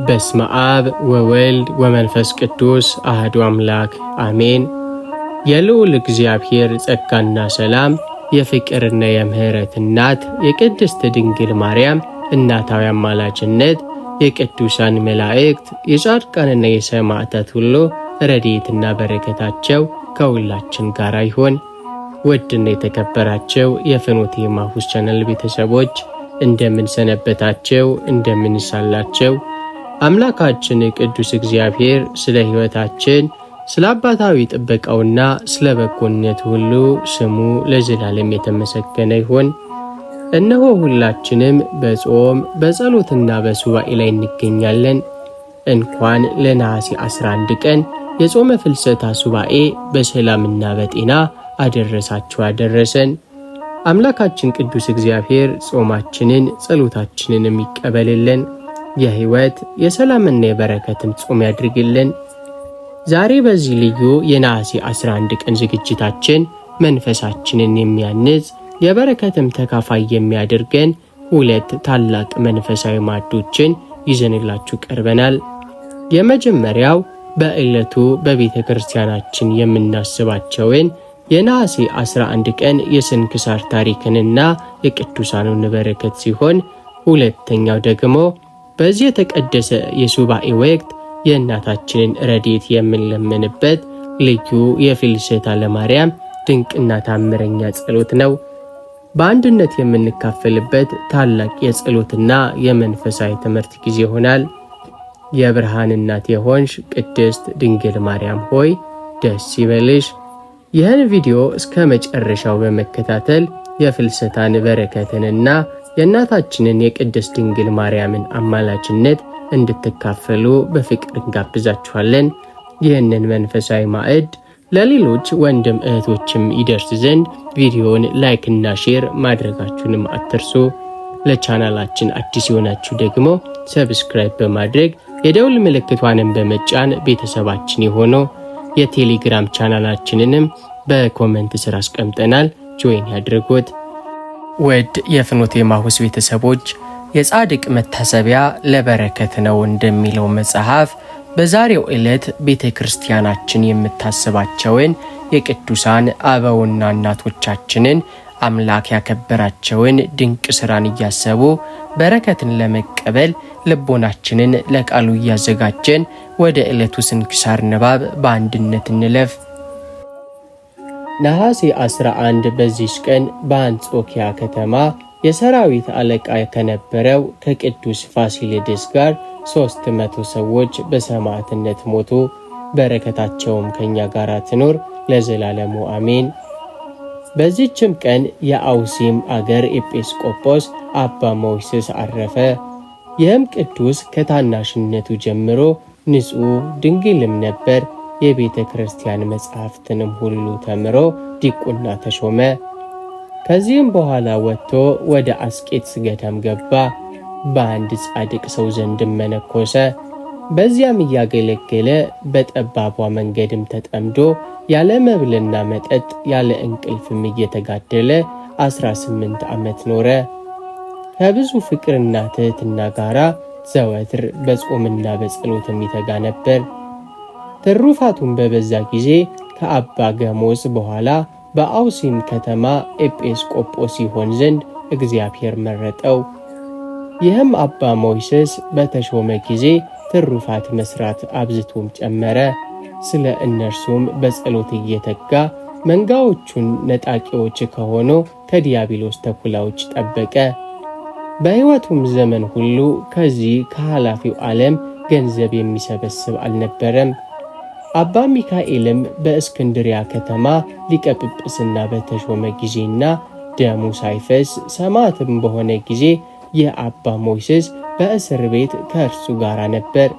በስመ አብ ወወልድ ወመንፈስ ቅዱስ አሐዱ አምላክ አሜን። የልዑል እግዚአብሔር ጸጋና ሰላም የፍቅርና የምህረት እናት የቅድስት ድንግል ማርያም እናታዊ አማላጅነት የቅዱሳን መላእክት የጻድቃንና የሰማዕታት ሁሉ ረድኤትና በረከታቸው ከሁላችን ጋር ይሁን። ውድና የተከበራቸው የፍኖተ ኤማሁስ ቻናል ቤተሰቦች እንደምን ሰነበታቸው? እንደምን ሳላቸው? አምላካችን ቅዱስ እግዚአብሔር ስለ ሕይወታችን ስለ አባታዊ ጥበቃውና ስለ በጎነት ሁሉ ስሙ ለዘላለም የተመሰገነ ይሁን። እነሆ ሁላችንም በጾም በጸሎትና በሱባኤ ላይ እንገኛለን። እንኳን ለነሐሴ 11 ቀን የጾመ ፍልሰታ ሱባኤ በሰላምና በጤና አደረሳችሁ አደረሰን። አምላካችን ቅዱስ እግዚአብሔር ጾማችንን ጸሎታችንን የሚቀበልልን የሕይወት የሰላምና የበረከትም ጾም ያድርግልን። ዛሬ በዚህ ልዩ የነሐሴ 11 ቀን ዝግጅታችን መንፈሳችንን የሚያንጽ የበረከትም ተካፋይ የሚያደርገን ሁለት ታላቅ መንፈሳዊ ማዕዶችን ይዘንላችሁ ቀርበናል። የመጀመሪያው በዕለቱ በቤተ ክርስቲያናችን የምናስባቸውን የነሐሴ 11 ቀን የስንክሳር ታሪክንና የቅዱሳኑን በረከት ሲሆን፣ ሁለተኛው ደግሞ በዚህ የተቀደሰ የሱባኤ ወቅት የእናታችንን ረድኤት የምንለምንበት ልዩ የፍልሰታ ለማርያም ድንቅና ታምረኛ ጸሎት ነው። በአንድነት የምንካፈልበት ታላቅ የጸሎትና የመንፈሳዊ ትምህርት ጊዜ ይሆናል። የብርሃን እናት የሆንሽ ቅድስት ድንግል ማርያም ሆይ ደስ ይበልሽ። ይህን ቪዲዮ እስከ መጨረሻው በመከታተል የፍልሰታን በረከትንና የእናታችንን የቅድስት ድንግል ማርያምን አማላጅነት እንድትካፈሉ በፍቅር እንጋብዛችኋለን። ይህንን መንፈሳዊ ማዕድ ለሌሎች ወንድም እህቶችም ይደርስ ዘንድ ቪዲዮውን ላይክና ሼር ማድረጋችሁንም አትርሱ። ለቻናላችን አዲስ የሆናችሁ ደግሞ ሰብስክራይብ በማድረግ የደውል ምልክቷንም በመጫን ቤተሰባችን የሆኑ የቴሌግራም ቻናላችንንም በኮሜንት ስር አስቀምጠናል፣ ጆይን ያድርጉት። ውድ የፍኖተ ኤማሁስ ቤተሰቦች የጻድቅ መታሰቢያ ለበረከት ነው እንደሚለው መጽሐፍ በዛሬው ዕለት ቤተ ክርስቲያናችን የምታስባቸውን የቅዱሳን አበውና እናቶቻችንን አምላክ ያከበራቸውን ድንቅ ሥራን እያሰቡ በረከትን ለመቀበል ልቦናችንን ለቃሉ እያዘጋጀን ወደ ዕለቱ ስንክሳር ንባብ በአንድነት እንለፍ። ነሐሴ 11 በዚች ቀን በአንጾኪያ ከተማ የሰራዊት አለቃ ከነበረው ከቅዱስ ፋሲለደስ ጋር 300 ሰዎች በሰማዕትነት ሞቱ። በረከታቸውም ከኛ ጋር ትኖር ለዘላለሙ አሜን። በዚህችም ቀን የአውሲም አገር ኤጲስቆጶስ አባ ሞይስስ አረፈ። ይህም ቅዱስ ከታናሽነቱ ጀምሮ ንጹሕ ድንግልም ነበር። የቤተ ክርስቲያን መጻሕፍትንም ሁሉ ተምሮ ዲቁና ተሾመ። ከዚህም በኋላ ወጥቶ ወደ አስቄጥስ ገዳም ገባ። በአንድ ጻድቅ ሰው ዘንድም መነኮሰ። በዚያም እያገለገለ በጠባቧ መንገድም ተጠምዶ ያለ መብልና መጠጥ ያለ እንቅልፍም እየተጋደለ 18 ዓመት ኖረ። ከብዙ ፍቅርና ትሕትና ጋር ዘወትር በጾምና በጸሎትም ይተጋ ነበር። ትሩፋቱን በበዛ ጊዜ ከአባ ገሞስ በኋላ በአውሲም ከተማ ኤጲስቆጶስ ይሆን ዘንድ እግዚአብሔር መረጠው። ይህም አባ ሞይስስ በተሾመ ጊዜ ትሩፋት መስራት አብዝቶም ጨመረ። ስለ እነርሱም በጸሎት እየተጋ መንጋዎቹን ነጣቂዎች ከሆኑ ከዲያብሎስ ተኩላዎች ጠበቀ። በሕይወቱም ዘመን ሁሉ ከዚህ ከኃላፊው ዓለም ገንዘብ የሚሰበስብ አልነበረም። አባ ሚካኤልም በእስክንድሪያ ከተማ ሊቀ ጵጵስና በተሾመ ጊዜና ደሙ ሳይፈስ ሰማዕትም በሆነ ጊዜ የአባ ሞይስስ በእስር ቤት ከእርሱ ጋር ነበር።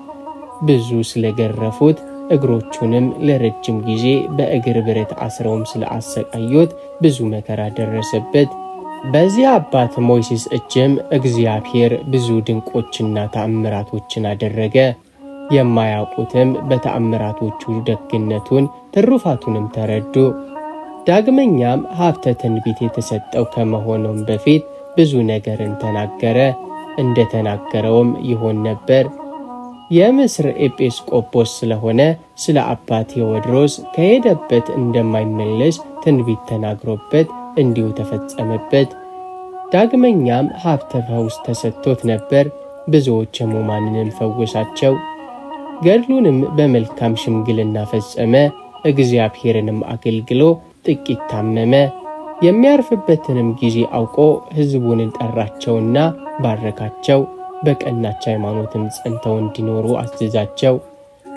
ብዙ ስለገረፉት እግሮቹንም ለረጅም ጊዜ በእግር ብረት አስረውም ስለአሰቃዩት ብዙ መከራ ደረሰበት። በዚህ አባት ሞይስስ እጅም እግዚአብሔር ብዙ ድንቆችና ተአምራቶችን አደረገ። የማያውቁትም በተአምራቶቹ ደግነቱን ትሩፋቱንም ተረዱ። ዳግመኛም ሀብተ ትንቢት የተሰጠው ከመሆኑም በፊት ብዙ ነገርን ተናገረ። እንደ ተናገረውም ይሆን ነበር። የምስር ኤጲስቆጶስ ስለሆነ ስለ አባ ቴዎድሮስ ከሄደበት እንደማይመለስ ትንቢት ተናግሮበት እንዲሁ ተፈጸመበት። ዳግመኛም ሀብተ ፈውስ ተሰጥቶት ነበር። ብዙዎች ሕሙማንንም ፈወሳቸው። ገድሉንም በመልካም ሽምግልና ፈጸመ። እግዚአብሔርንም አገልግሎ ጥቂት ታመመ። የሚያርፍበትንም ጊዜ አውቆ ሕዝቡን ጠራቸውና ባረካቸው። በቀናች ሃይማኖትም ጸንተው እንዲኖሩ አዘዛቸው።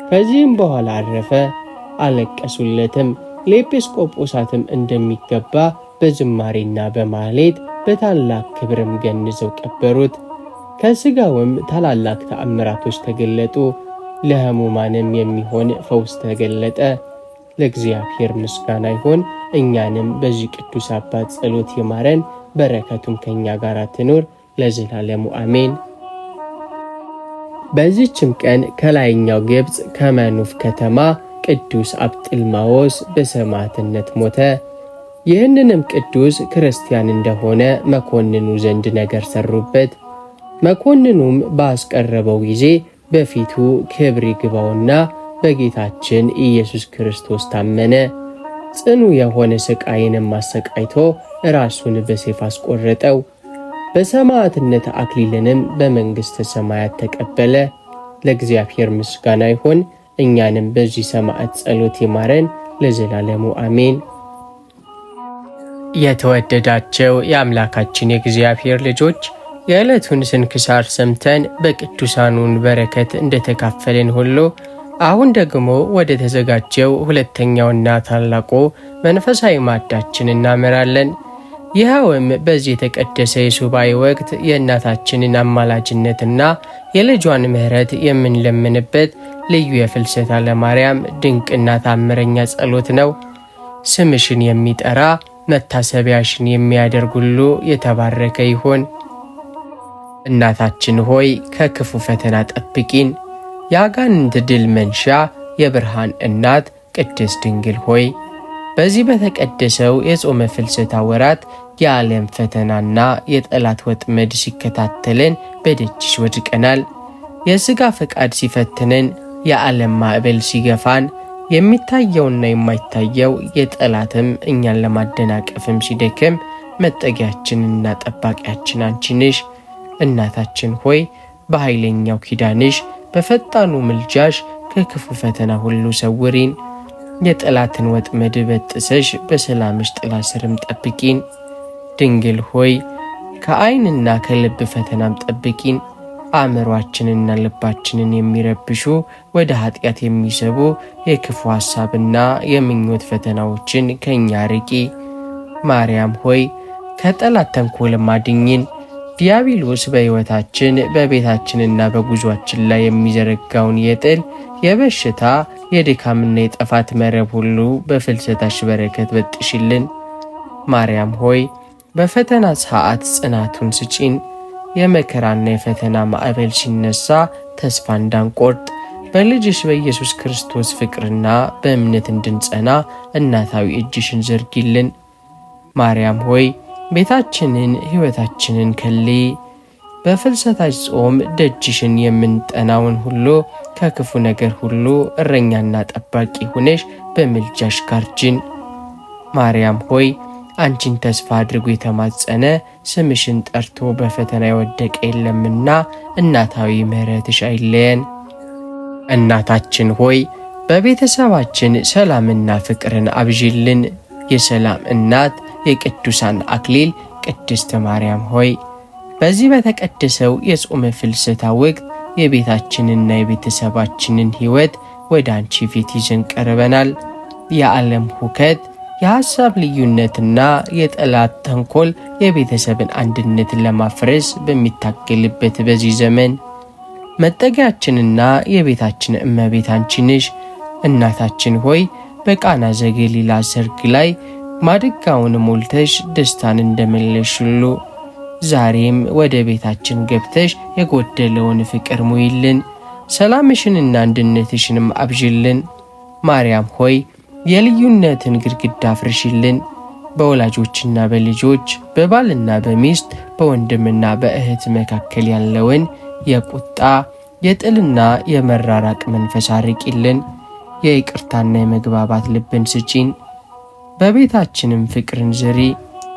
ከዚህም በኋላ አረፈ። አለቀሱለትም። ለኤጲስቆጶሳትም እንደሚገባ በዝማሬና በማህሌት በታላቅ ክብርም ገንዘው ቀበሩት። ከሥጋውም ታላላቅ ተአምራቶች ተገለጡ። ለሕሙማንም የሚሆን ፈውስ ተገለጠ። ለእግዚአብሔር ምስጋና ይሁን። እኛንም በዚህ ቅዱስ አባት ጸሎት ይማረን፣ በረከቱም ከእኛ ጋር ትኑር ለዘላለሙ አሜን። በዚህችም ቀን ከላይኛው ግብፅ ከመኑፍ ከተማ ቅዱስ አብጥልማዎስ በሰማዕትነት ሞተ። ይህንንም ቅዱስ ክርስቲያን እንደሆነ መኮንኑ ዘንድ ነገር ሰሩበት። መኮንኑም ባስቀረበው ጊዜ በፊቱ ክብር ይግባውና በጌታችን ኢየሱስ ክርስቶስ ታመነ። ጽኑ የሆነ ሥቃይንም አሰቃይቶ ራሱን በሰይፍ አስቆረጠው። በሰማዕትነት አክሊልንም በመንግሥተ ሰማያት ተቀበለ። ለእግዚአብሔር ምስጋና ይሁን። እኛንም በዚህ ሰማዕት ጸሎት ይማረን ለዘላለሙ አሜን። የተወደዳቸው የአምላካችን የእግዚአብሔር ልጆች የዕለቱን ስንክሳር ሰምተን በቅዱሳኑን በረከት እንደተካፈልን ሁሉ አሁን ደግሞ ወደ ተዘጋጀው ሁለተኛውና ታላቁ መንፈሳዊ ማዕዳችን እናመራለን። ይኸውም በዚህ የተቀደሰ የሱባኤ ወቅት የእናታችንን አማላጅነትና የልጇን ምሕረት የምንለምንበት ልዩ የፍልሰታ ለማርያም ድንቅና ታምረኛ ጸሎት ነው። ስምሽን የሚጠራ መታሰቢያሽን የሚያደርግ ሁሉ የተባረከ ይሁን። እናታችን ሆይ ከክፉ ፈተና ጠብቂን። የአጋንንት ድል መንሻ የብርሃን እናት ቅድስት ድንግል ሆይ በዚህ በተቀደሰው የጾመ ፍልሰታ ወራት የዓለም ፈተናና የጠላት ወጥመድ ሲከታተለን በደጅሽ ወድቀናል። የሥጋ ፈቃድ ሲፈትነን፣ የዓለም ማዕበል ሲገፋን፣ የሚታየውና የማይታየው የጠላትም እኛን ለማደናቀፍም ሲደክም መጠጊያችንና ጠባቂያችን አንቺ ነሽ። እናታችን ሆይ በኃይለኛው ኪዳንሽ በፈጣኑ ምልጃሽ ከክፉ ፈተና ሁሉ ሰውሪን። የጠላትን ወጥመድ በጥሰሽ በሰላምሽ ጥላ ስርም ጠብቂን። ድንግል ሆይ ከዓይንና ከልብ ፈተናም ጠብቂን። አእምሯችንና ልባችንን የሚረብሹ ወደ ኃጢአት የሚሰቡ የክፉ ሐሳብና የምኞት ፈተናዎችን ከእኛ ርቂ። ማርያም ሆይ ከጠላት ተንኮልም አድኝን። ዲያብሎስ በሕይወታችን በቤታችንና በጉዞአችን ላይ የሚዘረጋውን የጥል የበሽታ የድካምና የጥፋት መረብ ሁሉ በፍልሰታሽ በረከት በጥሽልን። ማርያም ሆይ በፈተና ሰዓት ጽናቱን ስጪን። የመከራና የፈተና ማዕበል ሲነሳ ተስፋ እንዳንቆርጥ በልጅሽ በኢየሱስ ክርስቶስ ፍቅርና በእምነት እንድንጸና እናታዊ እጅሽን ዘርጊልን። ማርያም ሆይ ቤታችንን ሕይወታችንን ከልይ። በፍልሰታች ጾም ደጅሽን የምንጠናውን ሁሉ ከክፉ ነገር ሁሉ እረኛና ጠባቂ ሁነሽ በምልጃሽ ጋርጅን። ማርያም ሆይ አንቺን ተስፋ አድርጎ የተማጸነ ስምሽን ጠርቶ በፈተና የወደቀ የለምና እናታዊ ምሕረትሽ አይለየን። እናታችን ሆይ በቤተሰባችን ሰላምና ፍቅርን አብዥልን። የሰላም እናት የቅዱሳን አክሊል ቅድስት ማርያም ሆይ በዚህ በተቀደሰው የጾመ ፍልሰታ ወቅት የቤታችንና የቤተሰባችንን ሕይወት ወደ አንቺ ፊት ይዘን ቀርበናል። የዓለም ሁከት፣ የሐሳብ ልዩነትና የጠላት ተንኮል የቤተሰብን አንድነትን ለማፍረስ በሚታገልበት በዚህ ዘመን መጠጊያችንና የቤታችን እመቤት አንቺ ነሽ። እናታችን ሆይ በቃና ዘገሊላ ሰርግ ላይ ማድጋውን ሞልተሽ ደስታን እንደመለሽ ሁሉ ዛሬም ወደ ቤታችን ገብተሽ የጎደለውን ፍቅር ሙይልን። ሰላምሽንና አንድነትሽንም አብዥልን። ማርያም ሆይ የልዩነትን ግድግዳ አፍርሽልን። በወላጆችና በልጆች በባልና በሚስት በወንድምና በእህት መካከል ያለውን የቁጣ የጥልና የመራራቅ መንፈስ አርቂልን። የይቅርታና የመግባባት ልብን ስጪን። በቤታችንም ፍቅርን ዝሪ።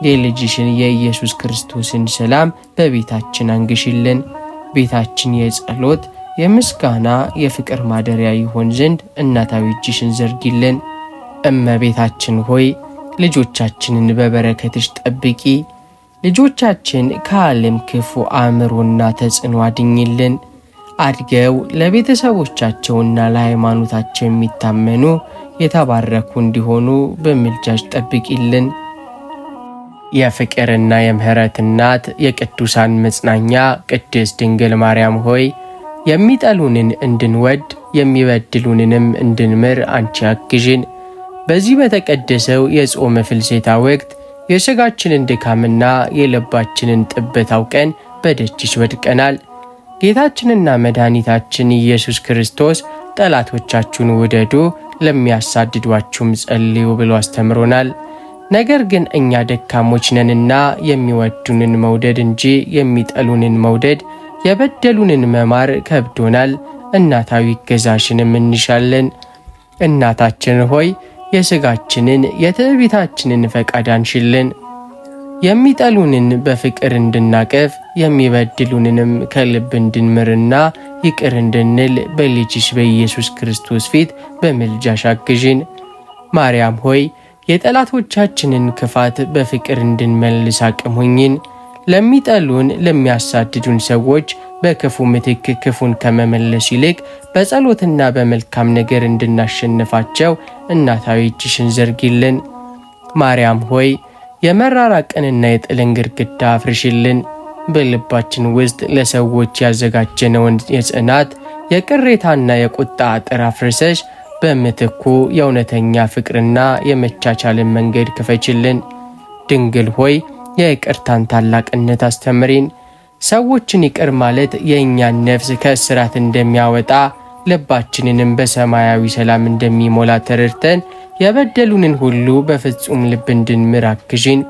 የልጅሽን የኢየሱስ ክርስቶስን ሰላም በቤታችን አንግሽልን። ቤታችን የጸሎት የምስጋና የፍቅር ማደሪያ ይሆን ዘንድ እናታዊ እጅሽን ዘርጊልን። እመቤታችን ሆይ ልጆቻችንን በበረከትሽ ጠብቂ። ልጆቻችን ከዓለም ክፉ አእምሮና ተጽዕኖ አድኝልን። አድገው ለቤተሰቦቻቸውና ለሃይማኖታቸው የሚታመኑ የተባረኩ እንዲሆኑ በምልጃሽ ጠብቂልን። የፍቅርና የምህረት እናት የቅዱሳን መጽናኛ ቅድስት ድንግል ማርያም ሆይ የሚጠሉንን እንድንወድ የሚበድሉንንም እንድንምር አንቺ አግዥን። በዚህ በተቀደሰው የጾመ ፍልሰታ ወቅት የሥጋችንን ድካምና የልባችንን ጥበት አውቀን በደጅሽ ወድቀናል። ጌታችንና መድኃኒታችን ኢየሱስ ክርስቶስ ጠላቶቻችሁን ውደዱ፣ ለሚያሳድዷችሁም ጸልዩ ብሎ አስተምሮናል። ነገር ግን እኛ ደካሞች ነንና የሚወዱንን መውደድ እንጂ የሚጠሉንን መውደድ፣ የበደሉንን መማር ከብዶናል። እናታዊ እገዛሽንም እንሻለን። እናታችን ሆይ የሥጋችንን የትዕቢታችንን ፈቃድ አንሽልን። የሚጠሉንን በፍቅር እንድናቀፍ የሚበድሉንንም ከልብ እንድንምርና ይቅር እንድንል በልጅሽ በኢየሱስ ክርስቶስ ፊት በምልጃሽ አግዥን። ማርያም ሆይ የጠላቶቻችንን ክፋት በፍቅር እንድንመልስ አቅም ሁኚን። ለሚጠሉን ለሚያሳድዱን ሰዎች በክፉ ምትክ ክፉን ከመመለስ ይልቅ በጸሎትና በመልካም ነገር እንድናሸንፋቸው እናታዊ እጅሽን ዘርጊልን። ማርያም ሆይ የመራራቅንና የጥልን ግድግዳ አፍርሽልን። በልባችን ውስጥ ለሰዎች ያዘጋጀነውን የጽናት የቅሬታና የቁጣ አጥር አፍርሰሽ በምትኩ የእውነተኛ ፍቅርና የመቻቻልን መንገድ ክፈችልን። ድንግል ሆይ የይቅርታን ታላቅነት አስተምሪን። ሰዎችን ይቅር ማለት የእኛን ነፍስ ከእስራት እንደሚያወጣ ልባችንንም በሰማያዊ ሰላም እንደሚሞላ ተረድተን የበደሉንን ሁሉ በፍጹም ልብ እንድንምር አግዥን።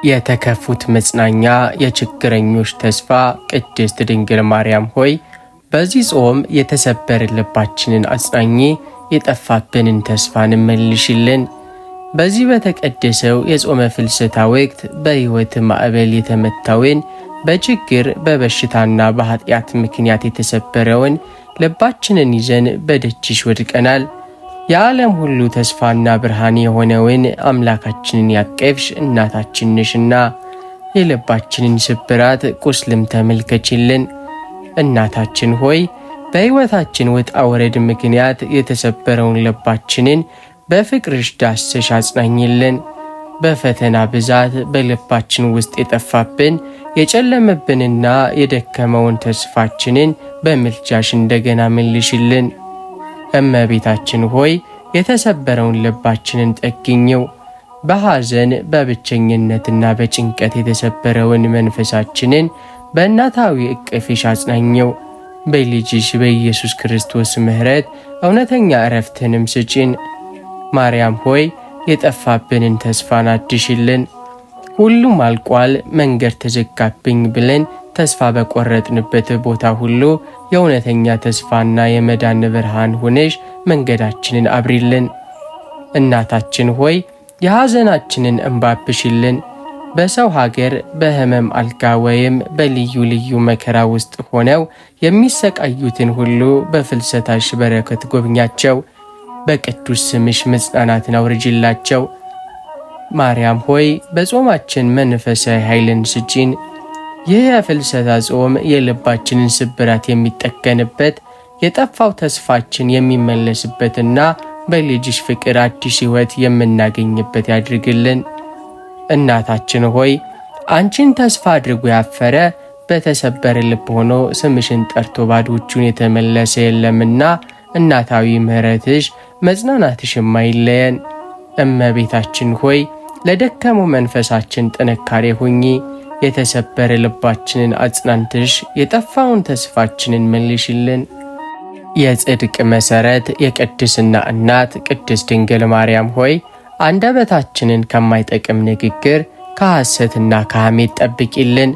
የተከፉት መጽናኛ የችግረኞች ተስፋ ቅድስት ድንግል ማርያም ሆይ በዚህ ጾም የተሰበረ ልባችንን አጽናኚ፣ የጠፋብንን ተስፋን መልሽልን። በዚህ በተቀደሰው የጾመ ፍልሰታ ወቅት በሕይወት ማዕበል የተመታውን በችግር በበሽታና በኃጢአት ምክንያት የተሰበረውን ልባችንን ይዘን በደጅሽ ወድቀናል። የዓለም ሁሉ ተስፋና ብርሃን የሆነውን አምላካችንን ያቀፍሽ እናታችን ነሽና የልባችንን ስብራት ቁስልም ተመልከችልን። እናታችን ሆይ በሕይወታችን ውጣ ወረድ ምክንያት የተሰበረውን ልባችንን በፍቅርሽ ዳሰሽ አጽናኝልን። በፈተና ብዛት በልባችን ውስጥ የጠፋብን የጨለመብንና የደከመውን ተስፋችንን በምልጃሽ እንደገና መልሽልን። እመቤታችን ሆይ የተሰበረውን ልባችንን ጠግኝው። በሐዘን በብቸኝነትና በጭንቀት የተሰበረውን መንፈሳችንን በእናታዊ እቅፍሽ አጽናኘው። በልጅሽ በኢየሱስ ክርስቶስ ምሕረት እውነተኛ ዕረፍትንም ስጪን። ማርያም ሆይ የጠፋብንን ተስፋን አድሽልን። ሁሉም አልቋል፣ መንገድ ተዘጋብኝ ብለን ተስፋ በቆረጥንበት ቦታ ሁሉ የእውነተኛ ተስፋና የመዳን ብርሃን ሆነሽ መንገዳችንን አብሪልን። እናታችን ሆይ የሐዘናችንን እንባ አብሽልን። በሰው ሀገር በሕመም አልጋ ወይም በልዩ ልዩ መከራ ውስጥ ሆነው የሚሰቃዩትን ሁሉ በፍልሰታሽ በረከት ጎብኛቸው። በቅዱስ ስምሽ መጽናናትን አውርጅላቸው። ማርያም ሆይ በጾማችን መንፈሳዊ ኃይልን ስጪን። ይህ የፍልሰታ ጾም የልባችንን ስብራት የሚጠገንበት የጠፋው ተስፋችን የሚመለስበትና በልጅሽ ፍቅር አዲስ ሕይወት የምናገኝበት ያድርግልን። እናታችን ሆይ አንቺን ተስፋ አድርጎ ያፈረ በተሰበረ ልብ ሆኖ ስምሽን ጠርቶ ባዶ እጁን የተመለሰ የለምና እናታዊ ምሕረትሽ መጽናናትሽ የማይለየን። እመቤታችን ሆይ ለደከመው መንፈሳችን ጥንካሬ ሁኚ። የተሰበረ ልባችንን አጽናንትሽ የጠፋውን ተስፋችንን መልሽልን። የጽድቅ መሠረት የቅድስና እናት ቅድስት ድንግል ማርያም ሆይ አንደበታችንን ከማይጠቅም ንግግር ከሐሰትና ከሐሜት ጠብቂልን።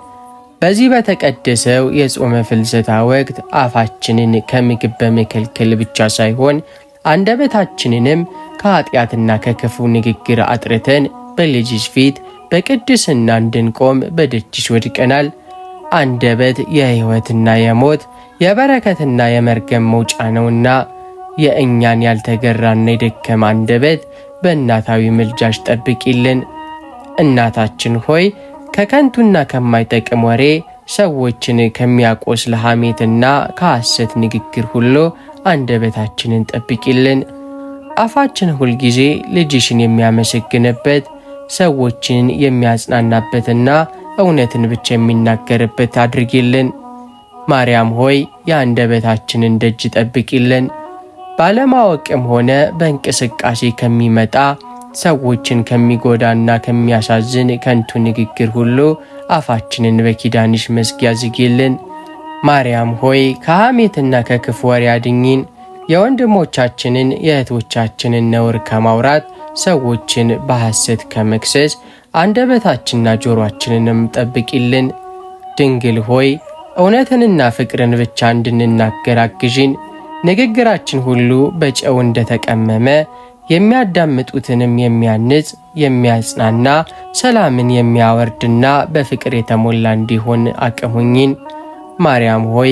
በዚህ በተቀደሰው የጾመ ፍልሰታ ወቅት አፋችንን ከምግብ በመከልከል ብቻ ሳይሆን አንደበታችንንም ከኃጢአትና ከክፉ ንግግር አጥርተን በልጅሽ ፊት በቅድስና እንድንቆም በደጅሽ ወድቀናል። አንደበት የሕይወትና የሞት የበረከትና የመርገም መውጫ ነውና የእኛን ያልተገራና የደከመ አንደበት በእናታዊ ምልጃሽ ጠብቂልን። እናታችን ሆይ ከከንቱና ከማይጠቅም ወሬ ሰዎችን ከሚያቆስል ሐሜትና ከሐሰት ንግግር ሁሉ አንደበታችንን ጠብቂልን። አፋችን ሁልጊዜ ልጅሽን የሚያመሰግንበት ሰዎችን የሚያጽናናበትና እውነትን ብቻ የሚናገርበት አድርጊልን። ማርያም ሆይ የአንደበታችንን ደጅ ጠብቂልን። ባለማወቅም ሆነ በእንቅስቃሴ ከሚመጣ ሰዎችን ከሚጎዳና ከሚያሳዝን ከንቱ ንግግር ሁሉ አፋችንን በኪዳንሽ መዝጊያ ዝጊልን። ማርያም ሆይ ከሐሜትና ከክፉ ወሬ አድኝን። የወንድሞቻችንን የእህቶቻችንን ነውር ከማውራት ሰዎችን በሐሰት ከመክሰስ አንደበታችንና ጆሮአችንንም ጠብቂልን። ድንግል ሆይ እውነትንና ፍቅርን ብቻ እንድንናገር አግዢን። ንግግራችን ሁሉ በጨው እንደተቀመመ የሚያዳምጡትንም የሚያንጽ የሚያጽናና ሰላምን የሚያወርድና በፍቅር የተሞላ እንዲሆን አቅሙኝን። ማርያም ሆይ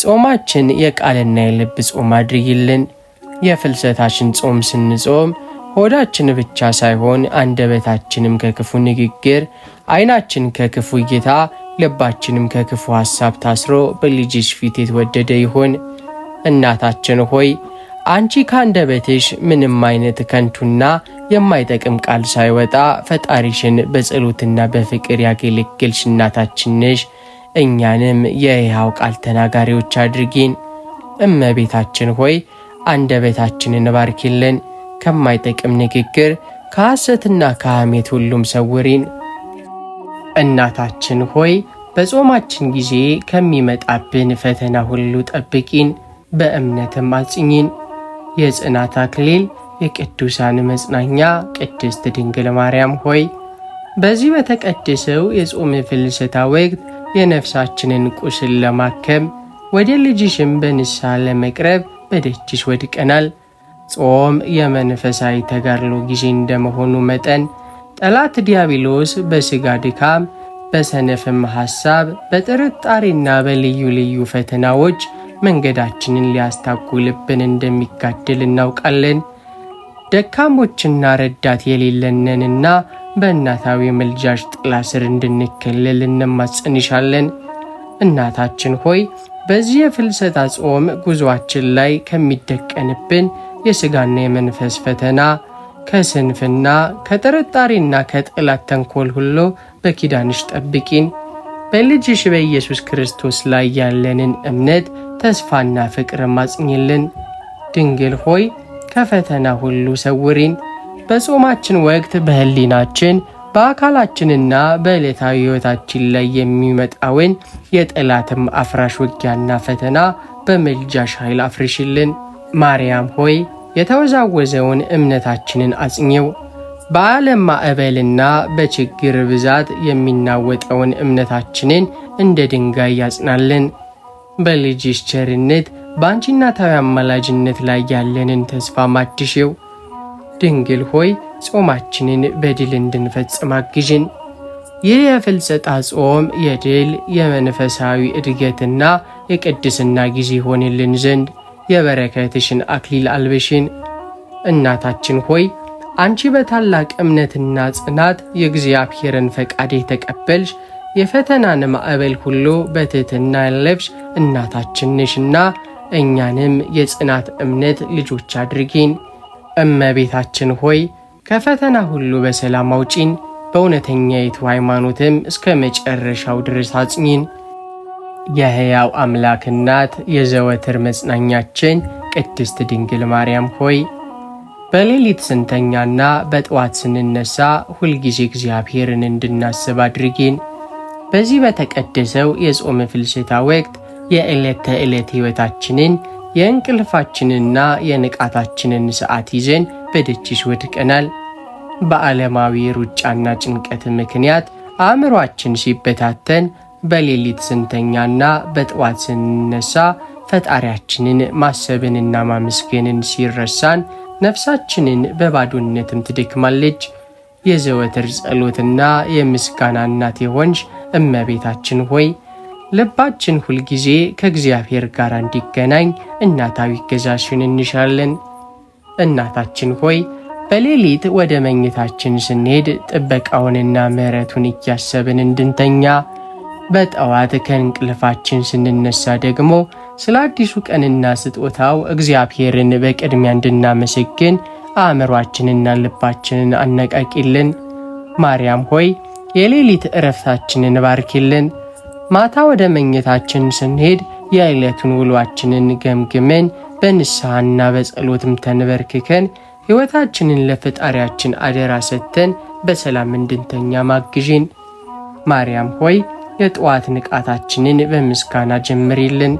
ጾማችን የቃልና የልብ ጾም አድርጊልን። የፍልሰታችን ጾም ስንጾም ሆዳችን ብቻ ሳይሆን አንደበታችንም ከክፉ ንግግር፣ ዓይናችን ከክፉ እይታ፣ ልባችንም ከክፉ ሐሳብ ታስሮ በልጅሽ ፊት የተወደደ ይሁን። እናታችን ሆይ አንቺ ከአንደበትሽ ምንም አይነት ከንቱና የማይጠቅም ቃል ሳይወጣ ፈጣሪሽን በጸሎትና በፍቅር ያገለገልሽ እናታችን ነሽ። እኛንም የሕያው ቃል ተናጋሪዎች አድርጊን። እመቤታችን ሆይ አንደበታችንን ባርኪልን። ከማይጠቅም ንግግር ከሐሰትና ከሐሜት ሁሉም ሰውሪን። እናታችን ሆይ በጾማችን ጊዜ ከሚመጣብን ፈተና ሁሉ ጠብቂን፣ በእምነትም አጽኚን። የጽናት አክሊል የቅዱሳን መጽናኛ ቅድስት ድንግል ማርያም ሆይ በዚህ በተቀደሰው የጾም ፍልሰታ ወቅት የነፍሳችንን ቁስል ለማከም ወደ ልጅሽም በንስሐ ለመቅረብ በደጅሽ ወድቀናል። ጾም የመንፈሳዊ ተጋድሎ ጊዜ እንደመሆኑ መጠን ጠላት ዲያብሎስ በሥጋ ድካም፣ በሰነፍም ሐሳብ፣ በጥርጣሬና በልዩ ልዩ ፈተናዎች መንገዳችንን ሊያስታጉልብን እንደሚጋድል እናውቃለን። ደካሞችና ረዳት የሌለንንና በእናታዊ ምልጃሽ ጥላ ስር እንድንከለል እንማጸንሻለን። እናታችን ሆይ በዚህ የፍልሰታ ጾም ጉዞአችን ላይ ከሚደቀንብን የሥጋና የመንፈስ ፈተና፣ ከስንፍና፣ ከጥርጣሬና ከጠላት ተንኮል ሁሉ በኪዳንሽ ጠብቂን። በልጅሽ በኢየሱስ ክርስቶስ ላይ ያለንን እምነት፣ ተስፋና ፍቅር ማጽኝልን። ድንግል ሆይ ከፈተና ሁሉ ሰውሪን። በጾማችን ወቅት በሕሊናችን በአካላችንና በዕለታዊ ሕይወታችን ላይ የሚመጣውን የጠላትም አፍራሽ ውጊያና ፈተና በምልጃሽ ኃይል አፍርሽልን። ማርያም ሆይ የተወዛወዘውን እምነታችንን አጽኚው። በዓለም ማዕበልና በችግር ብዛት የሚናወጠውን እምነታችንን እንደ ድንጋይ ያጽናልን። በልጅሽ ቸርነት በአንቺ እናታዊ አማላጅነት ላይ ያለንን ተስፋ ማድሽው። ድንግል ሆይ ጾማችንን በድል እንድንፈጽም አግዥን። ይህ የፍልሰታ ጾም የድል የመንፈሳዊ እድገትና የቅድስና ጊዜ ሆንልን ዘንድ የበረከትሽን አክሊል አልብሽን። እናታችን ሆይ አንቺ በታላቅ እምነትና ጽናት የእግዚአብሔርን ፈቃድ የተቀበልሽ የፈተናን ማዕበል ሁሉ በትሕትና ያለፍሽ እናታችን ነሽና እኛንም የጽናት እምነት ልጆች አድርጊን። እመቤታችን ሆይ ከፈተና ሁሉ በሰላም አውጪን፣ በእውነተኛይቱ ሃይማኖትም እስከ መጨረሻው ድረስ አጽኚን። የሕያው አምላክ እናት የዘወትር መጽናኛችን ቅድስት ድንግል ማርያም ሆይ በሌሊት ስንተኛና በጠዋት ስንነሳ ሁልጊዜ እግዚአብሔርን እንድናስብ አድርጊን። በዚህ በተቀደሰው የጾም ፍልሰታ ወቅት የዕለት ተዕለት ሕይወታችንን የእንቅልፋችንና የንቃታችንን ሰዓት ይዘን በደጅሽ ወድቀናል። በዓለማዊ ሩጫና ጭንቀት ምክንያት አእምሮአችን ሲበታተን በሌሊት ስንተኛና በጠዋት ስንነሳ ፈጣሪያችንን ማሰብንና ማመስገንን ሲረሳን ነፍሳችንን በባዶነትም ትደክማለች። የዘወትር ጸሎትና የምስጋና እናት የሆንሽ እመቤታችን ሆይ ልባችን ሁልጊዜ ከእግዚአብሔር ጋር እንዲገናኝ እናታዊ እገዛሽን እንሻለን። እናታችን ሆይ በሌሊት ወደ መኝታችን ስንሄድ ጥበቃውንና ምሕረቱን እያሰብን እንድንተኛ፣ በጠዋት ከእንቅልፋችን ስንነሳ ደግሞ ስለ አዲሱ ቀንና ስጦታው እግዚአብሔርን በቅድሚያ እንድናመሰግን አእምሯችንና ልባችንን አነቃቂልን። ማርያም ሆይ የሌሊት ዕረፍታችንን ባርኪልን። ማታ ወደ መኝታችን ስንሄድ የዕለቱን ውሏችንን ገምግመን በንስሐና በጸሎትም ተንበርክከን ሕይወታችንን ለፈጣሪያችን አደራ ሰጥተን በሰላም እንድንተኛ ማግዢን። ማርያም ሆይ የጠዋት ንቃታችንን በምስጋና ጀምሪልን።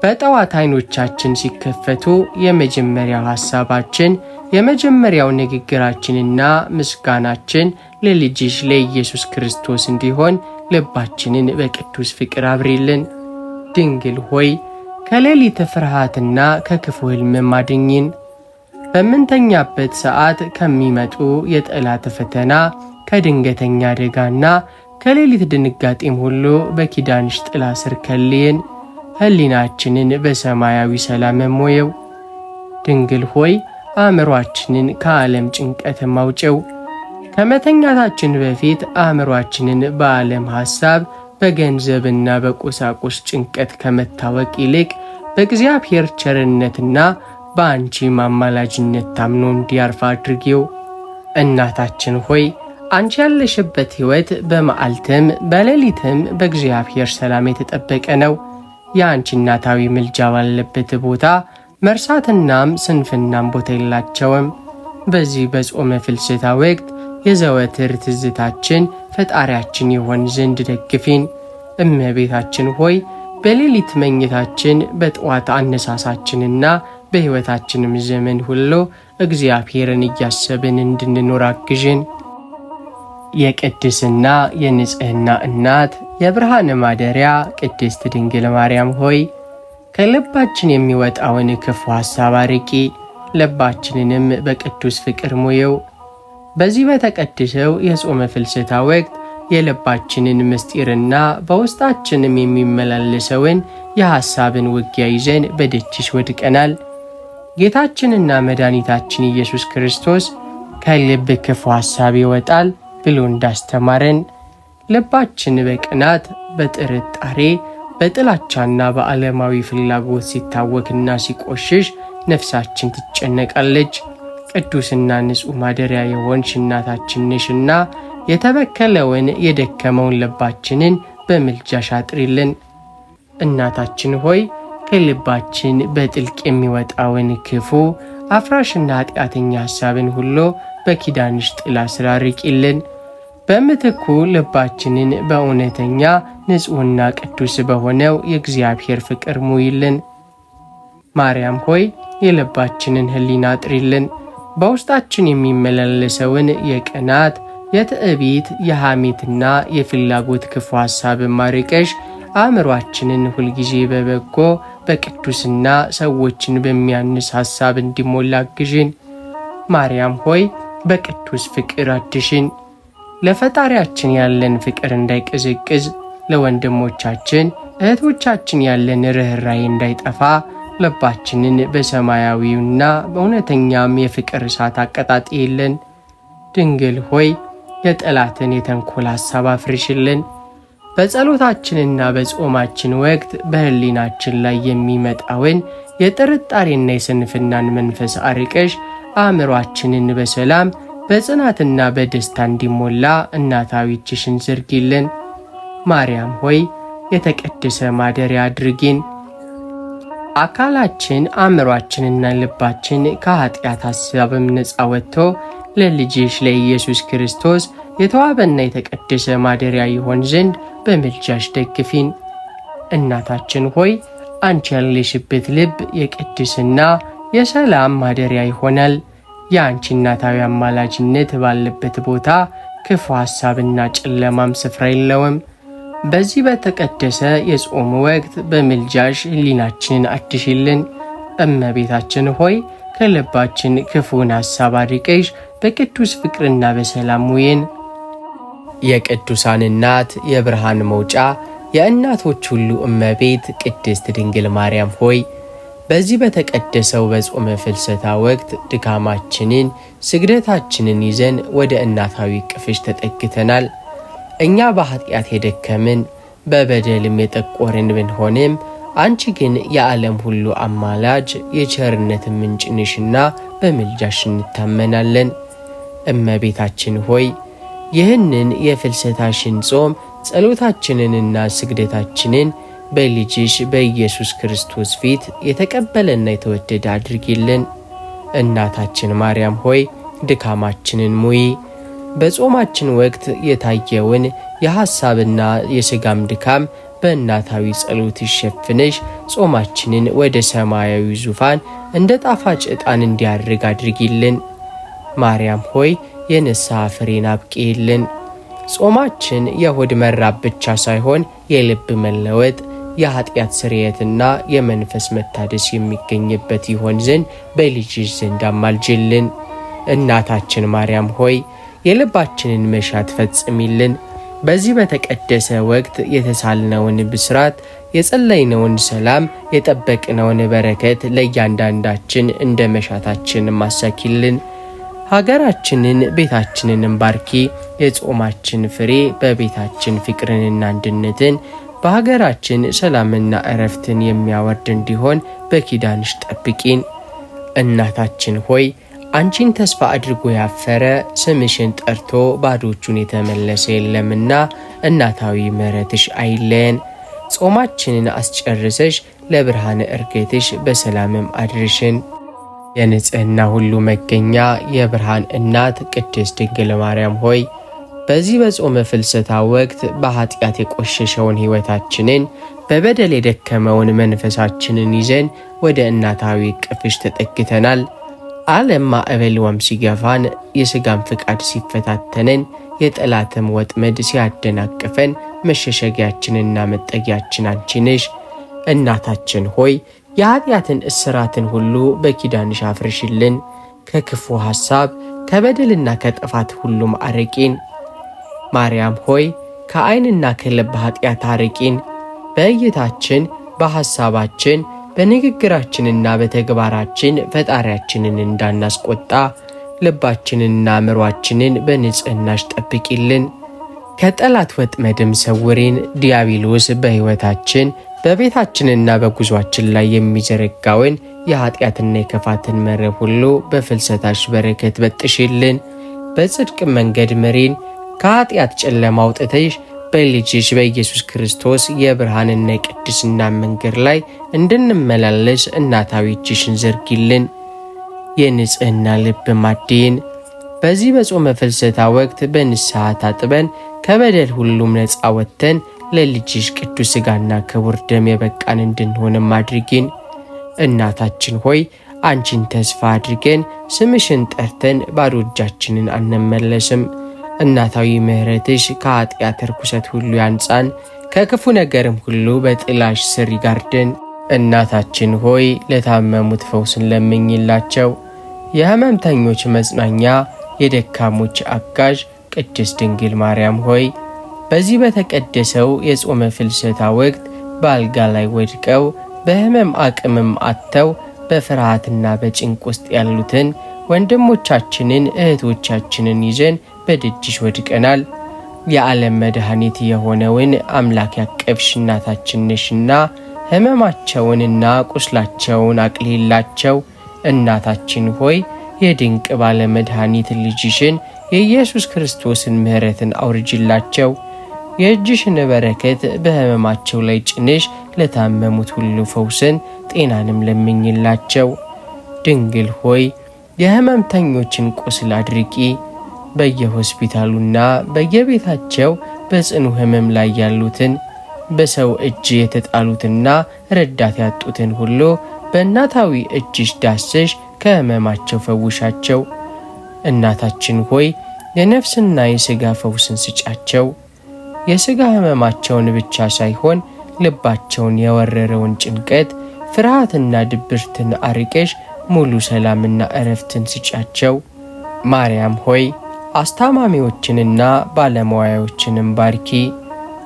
በጠዋት ዓይኖቻችን ሲከፈቱ የመጀመሪያው ሐሳባችን የመጀመሪያው ንግግራችንና ምስጋናችን ለልጅሽ ለኢየሱስ ክርስቶስ እንዲሆን ልባችንን በቅዱስ ፍቅር አብሪልን። ድንግል ሆይ ከሌሊት ፍርሃትና ከክፉ ሕልም አድኝን። በምንተኛበት ሰዓት ከሚመጡ የጠላት ፈተና፣ ከድንገተኛ አደጋና ከሌሊት ድንጋጤም ሁሉ በኪዳንሽ ጥላ ስር ከልየን። ሕሊናችንን በሰማያዊ ሰላም ሞየው። ድንግል ሆይ አእምሯችንን ከዓለም ጭንቀት ማውጨው። ከመተኛታችን በፊት አእምሯችንን በዓለም ሐሳብ፣ በገንዘብና በቁሳቁስ ጭንቀት ከመታወቅ ይልቅ በእግዚአብሔር ቸርነትና በአንቺ ማማላጅነት ታምኖ እንዲያርፍ አድርጊው። እናታችን ሆይ አንቺ ያለሽበት ሕይወት በመዓልትም በሌሊትም በእግዚአብሔር ሰላም የተጠበቀ ነው። የአንቺ እናታዊ ምልጃ ባለበት ቦታ መርሳትናም ስንፍናም ቦታ የላቸውም። በዚህ በጾመ ፍልሰታ ወቅት የዘወትር ትዝታችን ፈጣሪያችን ይሆን ዘንድ ደግፊን። እመቤታችን ሆይ በሌሊት መኝታችን በጠዋት አነሳሳችንና በሕይወታችንም ዘመን ሁሉ እግዚአብሔርን እያሰብን እንድንኖር አግዥን። የቅድስና የንጽሕና እናት የብርሃን ማደሪያ ቅድስት ድንግል ማርያም ሆይ ከልባችን የሚወጣውን ክፉ ሐሳብ አርቂ፣ ልባችንንም በቅዱስ ፍቅር ሙየው። በዚህ በተቀደሰው የጾመ ፍልሰታ ወቅት የልባችንን ምስጢርና በውስጣችንም የሚመላለሰውን የሐሳብን ውጊያ ይዘን በደጅሽ ወድቀናል። ጌታችንና መድኃኒታችን ኢየሱስ ክርስቶስ ከልብ ክፉ ሐሳብ ይወጣል ብሎ እንዳስተማረን ልባችን በቅናት፣ በጥርጣሬ፣ በጥላቻና በዓለማዊ ፍላጎት ሲታወክና ሲቆሽሽ ነፍሳችን ትጨነቃለች። ቅዱስና ንጹሕ ማደሪያ የሆንሽ እናታችን ነሽና የተበከለውን የደከመውን ልባችንን በምልጃሽ አጥሪልን። እናታችን ሆይ ከልባችን በጥልቅ የሚወጣውን ክፉ አፍራሽና ኃጢአተኛ ሐሳብን ሁሉ በኪዳንሽ ጥላ ስር አርቂልን። በምትኩ ልባችንን በእውነተኛ ንጹሕና ቅዱስ በሆነው የእግዚአብሔር ፍቅር ሙይልን። ማርያም ሆይ የልባችንን ሕሊና አጥሪልን። በውስጣችን የሚመላለሰውን የቅናት፣ የትዕቢት፣ የሐሜትና የፍላጎት ክፉ ሐሳብ ማርቀሽ አእምሯችንን ሁልጊዜ በበጎ በቅዱስና ሰዎችን በሚያንስ ሐሳብ እንዲሞላ አግዥን። ማርያም ሆይ በቅዱስ ፍቅር አድሽን። ለፈጣሪያችን ያለን ፍቅር እንዳይቀዘቅዝ፣ ለወንድሞቻችን እህቶቻችን ያለን ርኅራኄ እንዳይጠፋ ልባችንን በሰማያዊውና በእውነተኛም የፍቅር እሳት አቀጣጥይልን። ድንግል ሆይ የጠላትን የተንኮል ሐሳብ አፍርሽልን። በጸሎታችንና በጾማችን ወቅት በሕሊናችን ላይ የሚመጣውን የጥርጣሬና የስንፍናን መንፈስ አርቀሽ አእምሯችንን በሰላም በጽናትና በደስታ እንዲሞላ እናታዊ እጅሽን ዘርጊልን። ማርያም ሆይ የተቀደሰ ማደሪያ አድርጊን። አካላችን አእምሯችንና ልባችን ከኃጢአት ሐሳብም ነፃ ወጥቶ ለልጅሽ ለኢየሱስ ክርስቶስ የተዋበና የተቀደሰ ማደሪያ ይሆን ዘንድ በምልጃሽ ደግፊን። እናታችን ሆይ አንቺ ያለሽበት ልብ የቅድስና የሰላም ማደሪያ ይሆናል። የአንቺ እናታዊ አማላጅነት ባለበት ቦታ ክፉ ሐሳብና ጨለማም ስፍራ የለውም። በዚህ በተቀደሰ የጾም ወቅት በምልጃሽ ሕሊናችንን አድሽልን። እመቤታችን ሆይ ከልባችን ክፉን ሐሳብ አርቀሽ በቅዱስ ፍቅርና በሰላም ውይን። የቅዱሳን እናት የብርሃን መውጫ የእናቶች ሁሉ እመቤት ቅድስት ድንግል ማርያም ሆይ በዚህ በተቀደሰው በጾመ ፍልሰታ ወቅት ድካማችንን ስግደታችንን ይዘን ወደ እናታዊ ቅፍሽ ተጠግተናል። እኛ በኃጢአት የደከምን በበደልም የጠቆርን ብንሆንም አንቺ ግን የዓለም ሁሉ አማላጅ የቸርነት ምንጭ ነሽና በምልጃሽ እንታመናለን። እመቤታችን ሆይ ይህንን የፍልሰታሽን ጾም ጸሎታችንንና ስግደታችንን በልጅሽ በኢየሱስ ክርስቶስ ፊት የተቀበለና የተወደደ አድርጊልን። እናታችን ማርያም ሆይ ድካማችንን ሙይ። በጾማችን ወቅት የታየውን የሐሳብና የሥጋም ድካም በእናታዊ ጸሎት ሸፍነሽ ጾማችንን ወደ ሰማያዊ ዙፋን እንደ ጣፋጭ ዕጣን እንዲያርግ አድርጊልን። ማርያም ሆይ የንስሐ ፍሬን አብቂልን። ጾማችን የሆድ መራብ ብቻ ሳይሆን የልብ መለወጥ የኃጢአት ስርየትና የመንፈስ መታደስ የሚገኝበት ይሆን ዘንድ በልጅሽ ዘንድ አማልጅልን። እናታችን ማርያም ሆይ የልባችንን መሻት ፈጽሚልን። በዚህ በተቀደሰ ወቅት የተሳልነውን ብስራት፣ የጸለይነውን ሰላም፣ የጠበቅነውን በረከት ለእያንዳንዳችን እንደ መሻታችን ማሳኪልን። ሀገራችንን ቤታችንንም ባርኪ። የጾማችን ፍሬ በቤታችን ፍቅርንና አንድነትን በሀገራችን ሰላምና እረፍትን የሚያወርድ እንዲሆን በኪዳንሽ ጠብቂን። እናታችን ሆይ አንቺን ተስፋ አድርጎ ያፈረ ስምሽን ጠርቶ ባዶቹን የተመለሰ የለምና እናታዊ ምሕረትሽ አይለየን። ጾማችንን አስጨርሰሽ ለብርሃነ ዕርገትሽ በሰላምም አድርሽን። የንጽህና ሁሉ መገኛ የብርሃን እናት ቅድስት ድንግል ማርያም ሆይ በዚህ በጾመ ፍልሰታ ወቅት በኃጢአት የቆሸሸውን ሕይወታችንን በበደል የደከመውን መንፈሳችንን ይዘን ወደ እናታዊ ቅፍሽ ተጠግተናል። ዓለም ማዕበል ወም ሲገፋን የሥጋም ፍቃድ ሲፈታተነን የጠላትም ወጥመድ ሲያደናቅፈን መሸሸጊያችንና መጠጊያችን አንቺ ነሽ። እናታችን ሆይ የኃጢአትን እስራትን ሁሉ በኪዳንሽ አፍርሽልን። ከክፉ ሐሳብ ከበደልና ከጥፋት ሁሉም አርቂን። ማርያም ሆይ ከዓይንና ከልብ ኃጢአት አርቂን። በእይታችን በሐሳባችን በንግግራችንና በተግባራችን ፈጣሪያችንን እንዳናስቆጣ ልባችንና አእምሮአችንን በንጽህናሽ ጠብቂልን። ከጠላት ወጥመድም ሰውሪን። ዲያብሎስ በሕይወታችን በቤታችንና በጉዟችን ላይ የሚዘረጋውን የኃጢአትና የክፋትን መረብ ሁሉ በፍልሰታሽ በረከት በጥሽልን። በጽድቅ መንገድ ምሪን። ከኃጢአት ጨለማ አውጥተሽ በልጅሽ በኢየሱስ ክርስቶስ የብርሃንና የቅድስና መንገድ ላይ እንድንመላለስ እናታዊ እጅሽን ዘርጊልን። የንጽህና ልብ ማድይን። በዚህ በጾመ ፍልሰታ ወቅት በንስሐ ታጥበን ከበደል ሁሉም ነፃ ወጥተን ለልጅሽ ቅዱስ ሥጋና ክቡር ደም የበቃን እንድንሆንም አድርጊን። እናታችን ሆይ አንቺን ተስፋ አድርገን ስምሽን ጠርተን ባዶ እጃችንን አንመለስም። እናታዊ ምሕረትሽ ከኃጢአት ርኩሰት ሁሉ ያንጻን፣ ከክፉ ነገርም ሁሉ በጥላሽ ስር ይጋርደን። እናታችን ሆይ ለታመሙት ፈውስን ለምኝላቸው። የሕመምተኞች መጽናኛ፣ የደካሞች አጋዥ ቅድስት ድንግል ማርያም ሆይ በዚህ በተቀደሰው የጾመ ፍልሰታ ወቅት በአልጋ ላይ ወድቀው በሕመም አቅምም አጥተው በፍርሃትና በጭንቅ ውስጥ ያሉትን ወንድሞቻችንን እህቶቻችንን ይዘን በደጅሽ ወድቀናል። የዓለም መድኃኒት የሆነውን አምላክ ያቀፍሽ እናታችን ነሽና ሕመማቸውንና ቁስላቸውን አቅሊላቸው። እናታችን ሆይ የድንቅ ባለ መድኃኒት ልጅሽን የኢየሱስ ክርስቶስን ምሕረትን አውርጅላቸው። የእጅሽን በረከት በሕመማቸው ላይ ጭንሽ ለታመሙት ሁሉ ፈውስን ጤናንም ለምኝላቸው። ድንግል ሆይ የሕመምተኞችን ቁስል አድርቂ። በየሆስፒታሉና በየቤታቸው በጽኑ ሕመም ላይ ያሉትን በሰው እጅ የተጣሉትና ረዳት ያጡትን ሁሉ በእናታዊ እጅሽ ዳሰሽ ከሕመማቸው ፈውሻቸው። እናታችን ሆይ የነፍስና የሥጋ ፈውስን ስጫቸው። የሥጋ ሕመማቸውን ብቻ ሳይሆን ልባቸውን የወረረውን ጭንቀት፣ ፍርሃትና ድብርትን አርቀሽ ሙሉ ሰላምና ዕረፍትን ስጫቸው። ማርያም ሆይ አስታማሚዎችንና ባለሙያዎችንም ባርኪ።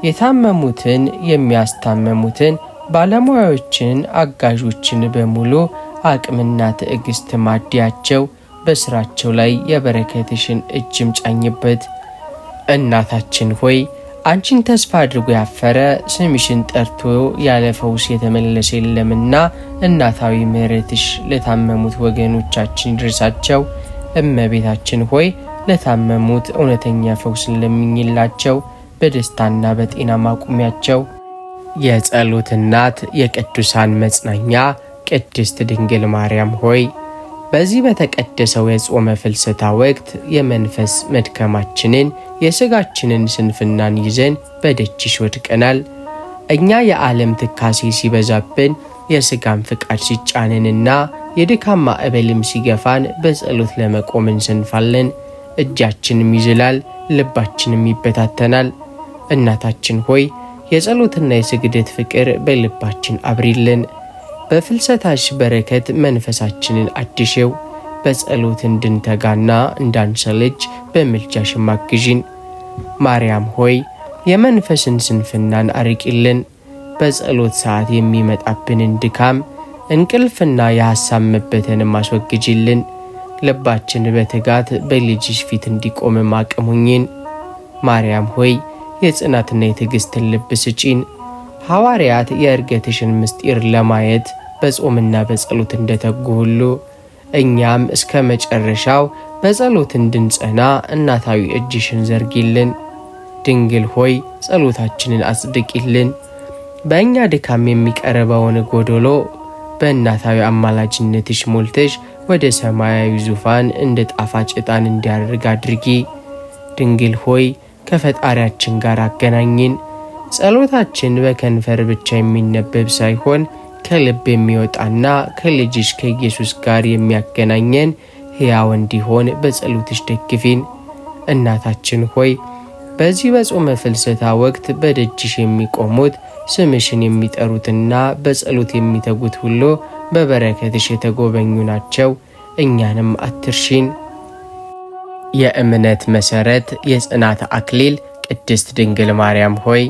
የታመሙትን፣ የሚያስታመሙትን፣ ባለሙያዎችን፣ አጋዦችን በሙሉ አቅምና ትዕግስት ማዲያቸው። በስራቸው ላይ የበረከትሽን እጅም ጫኝበት። እናታችን ሆይ አንቺን ተስፋ አድርጎ ያፈረ ስምሽን ጠርቶ ያለ ፈውስ የተመለሰ የለምና እናታዊ ምሕረትሽ ለታመሙት ወገኖቻችን ይድረሳቸው። እመቤታችን ሆይ ለታመሙት እውነተኛ ፈውስን ለምኝላቸው፣ በደስታና በጤና ማቁሚያቸው። የጸሎት እናት የቅዱሳን መጽናኛ ቅድስት ድንግል ማርያም ሆይ በዚህ በተቀደሰው የጾመ ፍልሰታ ወቅት የመንፈስ መድከማችንን የሥጋችንን ስንፍናን ይዘን በደጅሽ ወድቀናል። እኛ የዓለም ትካሴ ሲበዛብን የሥጋን ፍቃድ ሲጫንንና የድካም ማዕበልም ሲገፋን በጸሎት ለመቆም እንሰንፋለን። እጃችንም ይዝላል፣ ልባችንም ይበታተናል። እናታችን ሆይ የጸሎትና የስግደት ፍቅር በልባችን አብሪልን። በፍልሰታሽ በረከት መንፈሳችንን አድሼው፣ በጸሎት እንድንተጋና እንዳንሰለች በምልጃሽ አግዢን። ማርያም ሆይ የመንፈስን ስንፍናን አርቂልን። በጸሎት ሰዓት የሚመጣብንን ድካም፣ እንቅልፍና የሐሳብ መበተንም አስወግጂልን። ልባችን በትጋት በልጅሽ ፊት እንዲቆም አቅሙኝን። ማርያም ሆይ የጽናትና የትዕግስትን ልብ ስጪን። ሐዋርያት የእርገትሽን ምስጢር ለማየት በጾምና በጸሎት እንደተጉ ሁሉ እኛም እስከ መጨረሻው በጸሎት እንድንጸና እናታዊ እጅሽን ዘርጊልን። ድንግል ሆይ ጸሎታችንን አጽድቂልን። በእኛ ድካም የሚቀርበውን ጎዶሎ በእናታዊ አማላጅነትሽ ሞልተሽ ወደ ሰማያዊ ዙፋን እንደ ጣፋጭ ዕጣን እንዲያደርግ አድርጊ። ድንግል ሆይ ከፈጣሪያችን ጋር አገናኝን። ጸሎታችን በከንፈር ብቻ የሚነበብ ሳይሆን ከልብ የሚወጣና ከልጅሽ ከኢየሱስ ጋር የሚያገናኘን ሕያው እንዲሆን በጸሎትሽ ደግፊን። እናታችን ሆይ በዚህ በጾመ ፍልሰታ ወቅት በደጅሽ የሚቆሙት ስምሽን የሚጠሩትና በጸሎት የሚተጉት ሁሉ በበረከትሽ የተጎበኙ ናቸው። እኛንም አትርሺን። የእምነት መሠረት የጽናት አክሊል ቅድስት ድንግል ማርያም ሆይ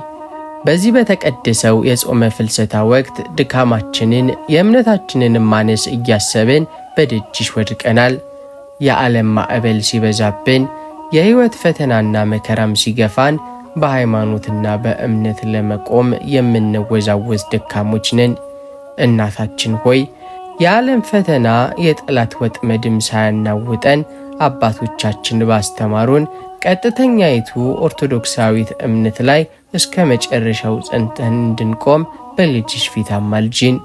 በዚህ በተቀደሰው የጾመ ፍልሰታ ወቅት ድካማችንን የእምነታችንን ማነስ እያሰብን በደጅሽ ወድቀናል። የዓለም ማዕበል ሲበዛብን፣ የሕይወት ፈተናና መከራም ሲገፋን በሃይማኖትና በእምነት ለመቆም የምንወዛወዝ ደካሞች ነን። እናታችን ሆይ የዓለም ፈተና የጠላት ወጥመድም ሳያናውጠን አባቶቻችን ባስተማሩን ቀጥተኛይቱ ኦርቶዶክሳዊት እምነት ላይ እስከ መጨረሻው ጸንተን እንድንቆም በልጅሽ ፊት አማልጂን።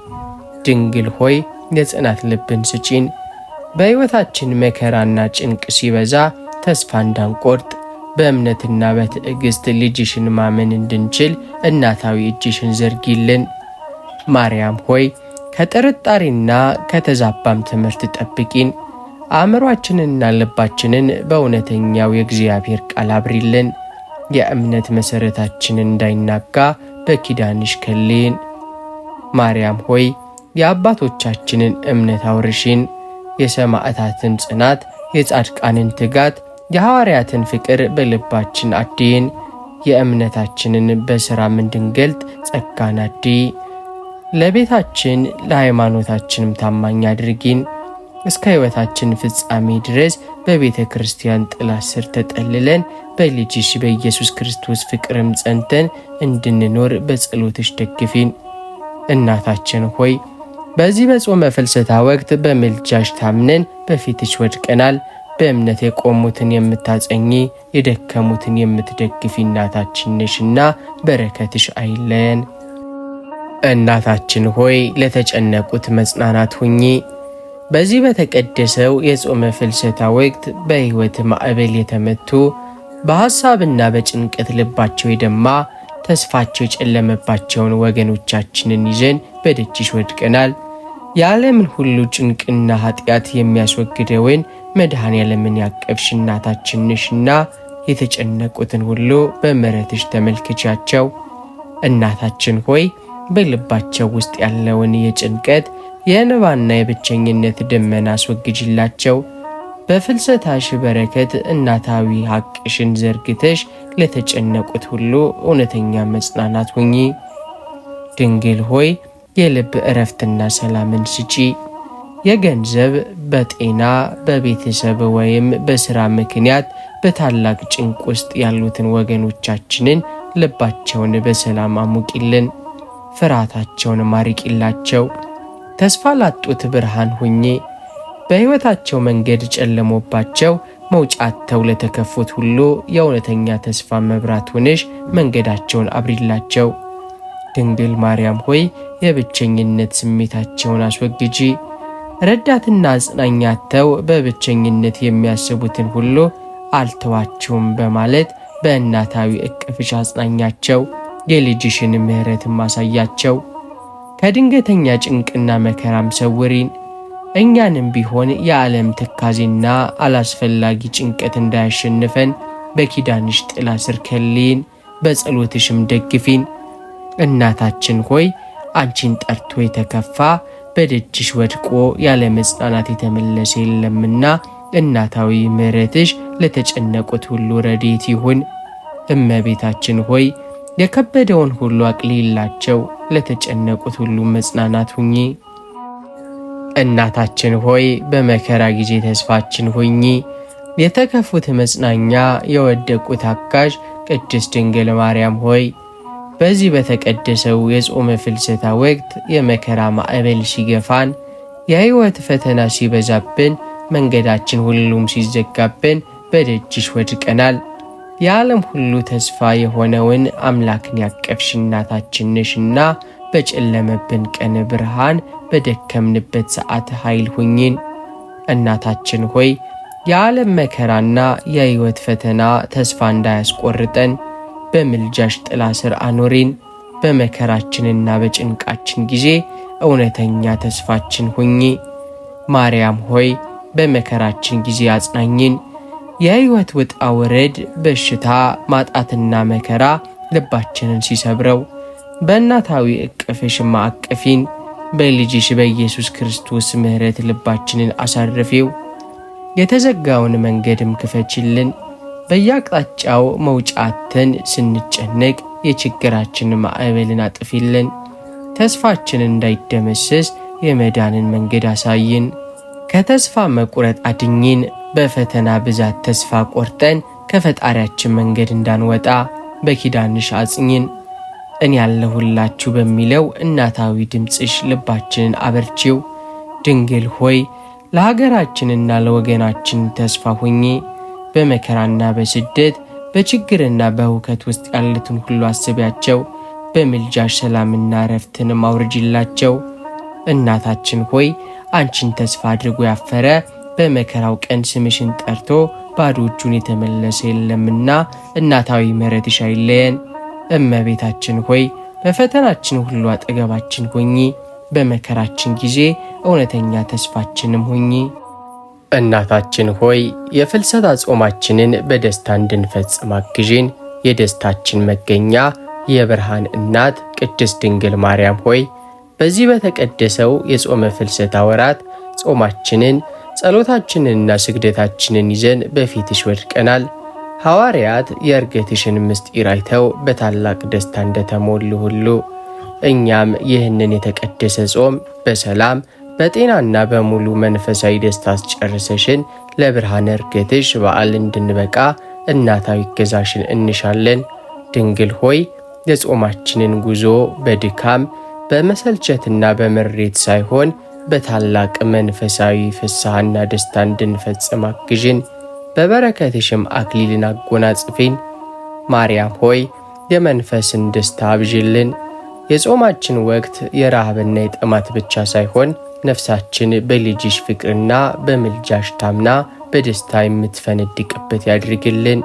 ድንግል ሆይ የጽናት ልብን ስጪን። በሕይወታችን መከራና ጭንቅ ሲበዛ ተስፋ እንዳንቆርጥ በእምነትና በትዕግሥት ልጅሽን ማመን እንድንችል እናታዊ እጅሽን ዘርጊልን። ማርያም ሆይ ከጥርጣሬና ከተዛባም ትምህርት ጠብቂን። አእምሯችንንና ልባችንን በእውነተኛው የእግዚአብሔር ቃል አብሪልን። የእምነት መሠረታችንን እንዳይናጋ በኪዳንሽ ከልይን። ማርያም ሆይ የአባቶቻችንን እምነት አውርሽን። የሰማዕታትን ጽናት፣ የጻድቃንን ትጋት፣ የሐዋርያትን ፍቅር በልባችን አድይን። የእምነታችንን በሥራም እንድንገልጥ ጸጋን አድይ። ለቤታችን ለሃይማኖታችንም ታማኝ አድርጊን። እስከ ሕይወታችን ፍጻሜ ድረስ በቤተ ክርስቲያን ጥላ ስር ተጠልለን በልጅሽ በኢየሱስ ክርስቶስ ፍቅርም ጸንተን እንድንኖር በጸሎትሽ ደግፊን። እናታችን ሆይ በዚህ በጾመ ፍልሰታ ወቅት በምልጃሽ ታምነን በፊትሽ ወድቀናል። በእምነት የቆሙትን የምታጸኚ የደከሙትን የምትደግፊ እናታችን ነሽና በረከትሽ አይለየን። እናታችን ሆይ ለተጨነቁት መጽናናት ሁኚ። በዚህ በተቀደሰው የጾመ ፍልሰታ ወቅት በሕይወት ማዕበል የተመቱ በሐሳብና በጭንቀት ልባቸው የደማ ተስፋቸው የጨለመባቸውን ወገኖቻችንን ይዘን በደጅሽ ወድቀናል። የዓለምን ሁሉ ጭንቅና ኃጢአት የሚያስወግደውን መድኃኔዓለምን ያቀፍሽ እናታችን ነሽና የተጨነቁትን ሁሉ በምሕረትሽ ተመልክቻቸው። እናታችን ሆይ በልባቸው ውስጥ ያለውን የጭንቀት የእንባና የብቸኝነት ደመና አስወግጅላቸው። በፍልሰታሽ በረከት እናታዊ ሐቅሽን ዘርግተሽ ለተጨነቁት ሁሉ እውነተኛ መጽናናት ሁኚ። ድንግል ሆይ የልብ እረፍትና ሰላምን ስጪ። የገንዘብ፣ በጤና፣ በቤተሰብ ወይም በሥራ ምክንያት በታላቅ ጭንቅ ውስጥ ያሉትን ወገኖቻችንን ልባቸውን በሰላም አሙቂልን፣ ፍርሃታቸውን ማርቂላቸው። ተስፋ ላጡት ብርሃን ሁኚ። በሕይወታቸው መንገድ ጨለሞባቸው መውጫ አጥተው ለተከፉት ሁሉ የእውነተኛ ተስፋ መብራት ሆነሽ መንገዳቸውን አብሪላቸው። ድንግል ማርያም ሆይ የብቸኝነት ስሜታቸውን አስወግጂ። ረዳትና አጽናኝ አጥተው በብቸኝነት የሚያስቡትን ሁሉ አልተዋቸውም በማለት በእናታዊ እቅፍሽ አጽናኛቸው። የልጅሽን ምሕረትም አሳያቸው። ከድንገተኛ ጭንቅና መከራም ሰውሪን። እኛንም ቢሆን የዓለም ትካዜና አላስፈላጊ ጭንቀት እንዳያሸንፈን በኪዳንሽ ጥላ ስር ከልይን፣ በጸሎትሽም ደግፊን። እናታችን ሆይ አንቺን ጠርቶ የተከፋ በደጅሽ ወድቆ ያለ መጽናናት የተመለሰ የለምና እናታዊ ምሕረትሽ ለተጨነቁት ሁሉ ረድኤት ይሁን። እመቤታችን ሆይ የከበደውን ሁሉ አቅልይላቸው፣ ለተጨነቁት ሁሉ መጽናናት ሁኚ። እናታችን ሆይ በመከራ ጊዜ ተስፋችን ሁኚ። የተከፉት መጽናኛ፣ የወደቁት አጋዥ ቅድስት ድንግል ማርያም ሆይ በዚህ በተቀደሰው የጾመ ፍልሰታ ወቅት የመከራ ማዕበል ሲገፋን፣ የሕይወት ፈተና ሲበዛብን፣ መንገዳችን ሁሉም ሲዘጋብን በደጅሽ ወድቀናል። የዓለም ሁሉ ተስፋ የሆነውን አምላክን ያቀፍሽ እናታችን ነሽና በጨለመብን ቀን ብርሃን፣ በደከምንበት ሰዓት ኃይል ሁኚን። እናታችን ሆይ የዓለም መከራና የሕይወት ፈተና ተስፋ እንዳያስቆርጠን በምልጃሽ ጥላ ስር አኖሪን። በመከራችንና በጭንቃችን ጊዜ እውነተኛ ተስፋችን ሁኚ። ማርያም ሆይ በመከራችን ጊዜ አጽናኝን። የሕይወት ውጣ ውረድ፣ በሽታ፣ ማጣትና መከራ ልባችንን ሲሰብረው በእናታዊ እቅፍሽ አቅፊን። በልጅሽ በኢየሱስ ክርስቶስ ምሕረት ልባችንን አሳርፊው። የተዘጋውን መንገድም ክፈችልን። በየአቅጣጫው መውጫትን ስንጨነቅ የችግራችን ማዕበልን አጥፊልን። ተስፋችን እንዳይደመሰስ የመዳንን መንገድ አሳይን። ከተስፋ መቁረጥ አድኝን። በፈተና ብዛት ተስፋ ቆርጠን ከፈጣሪያችን መንገድ እንዳንወጣ በኪዳንሽ አጽኝን። እኔ ያለሁላችሁ በሚለው እናታዊ ድምፅሽ ልባችንን አበርቺው። ድንግል ሆይ ለሀገራችንና ለወገናችን ተስፋ ሁኚ። በመከራና በስደት በችግርና በሁከት ውስጥ ያሉትን ሁሉ አስቢያቸው። በምልጃሽ ሰላምና ረፍትንም አውርጅላቸው። እናታችን ሆይ አንቺን ተስፋ አድርጎ ያፈረ በመከራው ቀን ስምሽን ጠርቶ ባዶ እጁን የተመለሰ የለምና እናታዊ ምሕረትሽ አይለየን። እመቤታችን ሆይ በፈተናችን ሁሉ አጠገባችን ሁኚ። በመከራችን ጊዜ እውነተኛ ተስፋችንም ሁኚ። እናታችን ሆይ የፍልሰታ ጾማችንን በደስታ እንድንፈጽም አግዢን። የደስታችን መገኛ የብርሃን እናት ቅድስት ድንግል ማርያም ሆይ በዚህ በተቀደሰው የጾመ ፍልሰታ ወራት ጾማችንን፣ ጸሎታችንንና ስግደታችንን ይዘን በፊትሽ ወድቀናል። ሐዋርያት የእርገትሽን ምስጢር አይተው በታላቅ ደስታ እንደተሞሉ ሁሉ እኛም ይህንን የተቀደሰ ጾም በሰላም በጤናና በሙሉ መንፈሳዊ ደስታ አስጨርሰሽን ለብርሃነ እርገትሽ በዓል እንድንበቃ እናታዊ እገዛሽን እንሻለን። ድንግል ሆይ የጾማችንን ጉዞ በድካም በመሰልቸትና በምሬት ሳይሆን በታላቅ መንፈሳዊ ፍስሐና ደስታ እንድንፈጽም አግዥን። በበረከትሽም አክሊልን አጎናጽፊን። ማርያም ሆይ የመንፈስን ደስታ አብዥልን። የጾማችን ወቅት የረሃብና የጥማት ብቻ ሳይሆን ነፍሳችን በልጅሽ ፍቅርና በምልጃሽ ታምና በደስታ የምትፈነድቅበት ያድርግልን።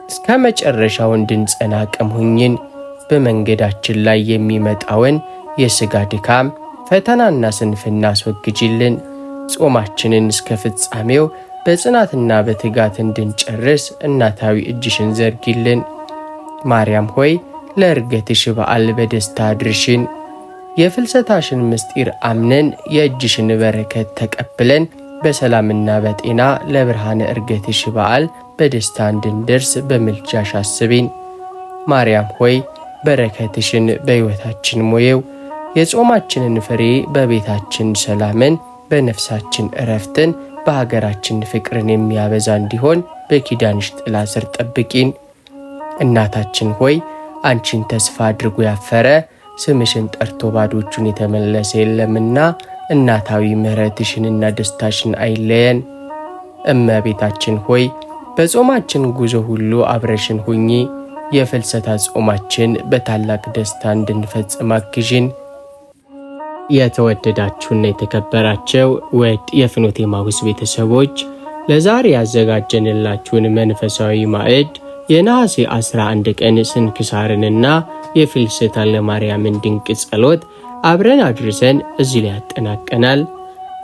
እስከ መጨረሻው እንድንጸና አቅም ሁኚን። በመንገዳችን ላይ የሚመጣውን የሥጋ ድካም፣ ፈተናና ስንፍና አስወግጅልን። ጾማችንን እስከ ፍጻሜው በጽናትና በትጋት እንድንጨርስ እናታዊ እጅሽን ዘርጊልን። ማርያም ሆይ ለዕርገትሽ በዓል በደስታ አድርሽን። የፍልሰታሽን ምስጢር አምነን የእጅሽን በረከት ተቀብለን በሰላምና በጤና ለብርሃነ ዕርገትሽ በዓል በደስታ እንድንደርስ በምልጃሽ አስቢን። ማርያም ሆይ በረከትሽን በሕይወታችን ሞየው፣ የጾማችንን ፍሬ በቤታችን ሰላምን፣ በነፍሳችን ዕረፍትን፣ በሀገራችን ፍቅርን የሚያበዛ እንዲሆን በኪዳንሽ ጥላ ስር ጠብቂን። እናታችን ሆይ አንቺን ተስፋ አድርጎ ያፈረ ስምሽን ጠርቶ ባዶቹን የተመለሰ የለምና እናታዊ ምሕረትሽንና ደስታሽን አይለየን። እመቤታችን ሆይ በጾማችን ጉዞ ሁሉ አብረሽን ሁኚ። የፍልሰታ ጾማችን በታላቅ ደስታ እንድንፈጽም አግዢን። የተወደዳችሁና የተከበራችሁ ውድ የፍኖተ ኤማሁስ ቤተሰቦች ለዛሬ ያዘጋጀንላችሁን መንፈሳዊ ማዕድ የነሐሴ 11 ቀን ስንክሳርንና የፍልሰታ ለማርያምን ድንቅ ጸሎት አብረን አድርሰን እዚህ ላይ ያጠናቀናል።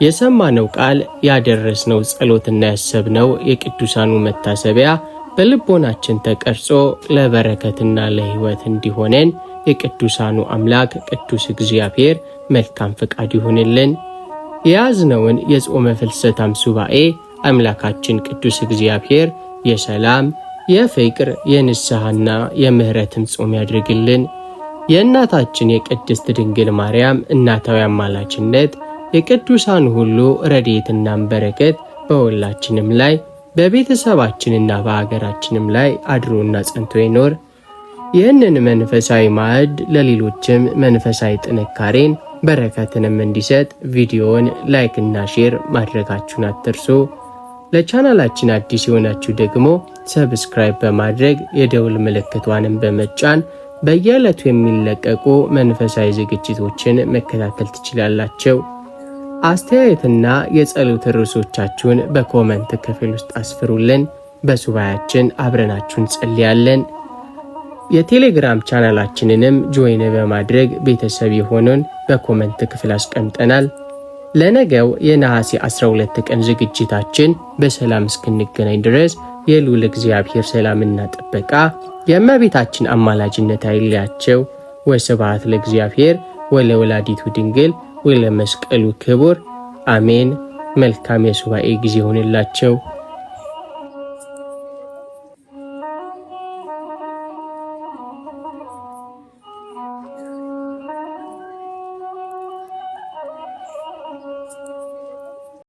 የሰማነው ቃል ያደረስነው ጸሎትና ያሰብነው የቅዱሳኑ መታሰቢያ በልቦናችን ተቀርጾ ለበረከትና ለሕይወት እንዲሆነን የቅዱሳኑ አምላክ ቅዱስ እግዚአብሔር መልካም ፈቃድ ይሁንልን። የያዝነውን የጾመ ፍልሰታም ሱባኤ አምላካችን ቅዱስ እግዚአብሔር የሰላም፣ የፍቅር፣ የንስሐና የምህረትም ጾም ያድርግልን። የእናታችን የቅድስት ድንግል ማርያም እናታዊ አማላጅነት የቅዱሳን ሁሉ ረድኤትና በረከት በሁላችንም ላይ በቤተሰባችንና በአገራችንም ላይ አድሮና ጸንቶ ይኖር። ይህንን መንፈሳዊ ማዕድ ለሌሎችም መንፈሳዊ ጥንካሬን በረከትንም እንዲሰጥ ቪዲዮውን ላይክና ሼር ማድረጋችሁን አትርሱ። ለቻናላችን አዲስ የሆናችሁ ደግሞ ሰብስክራይብ በማድረግ የደውል ምልክቷንም በመጫን በየዕለቱ የሚለቀቁ መንፈሳዊ ዝግጅቶችን መከታተል ትችላላችሁ። አስተያየትና የጸሎት ርዕሶቻችሁን በኮመንት ክፍል ውስጥ አስፍሩልን። በሱባኤያችን አብረናችሁ እንጸልያለን። የቴሌግራም ቻናላችንንም ጆይን በማድረግ ቤተሰብ የሆኑን በኮመንት ክፍል አስቀምጠናል። ለነገው የነሐሴ 12 ቀን ዝግጅታችን በሰላም እስክንገናኝ ድረስ የልዑል እግዚአብሔር ሰላምና ጥበቃ የእመቤታችን አማላጅነት አይለያቸው። ወስብሐት ለእግዚአብሔር ወለወላዲቱ ድንግል ወለመስቀሉ ክቡር አሜን። መልካም የሱባኤ ጊዜ ሆነላቸው።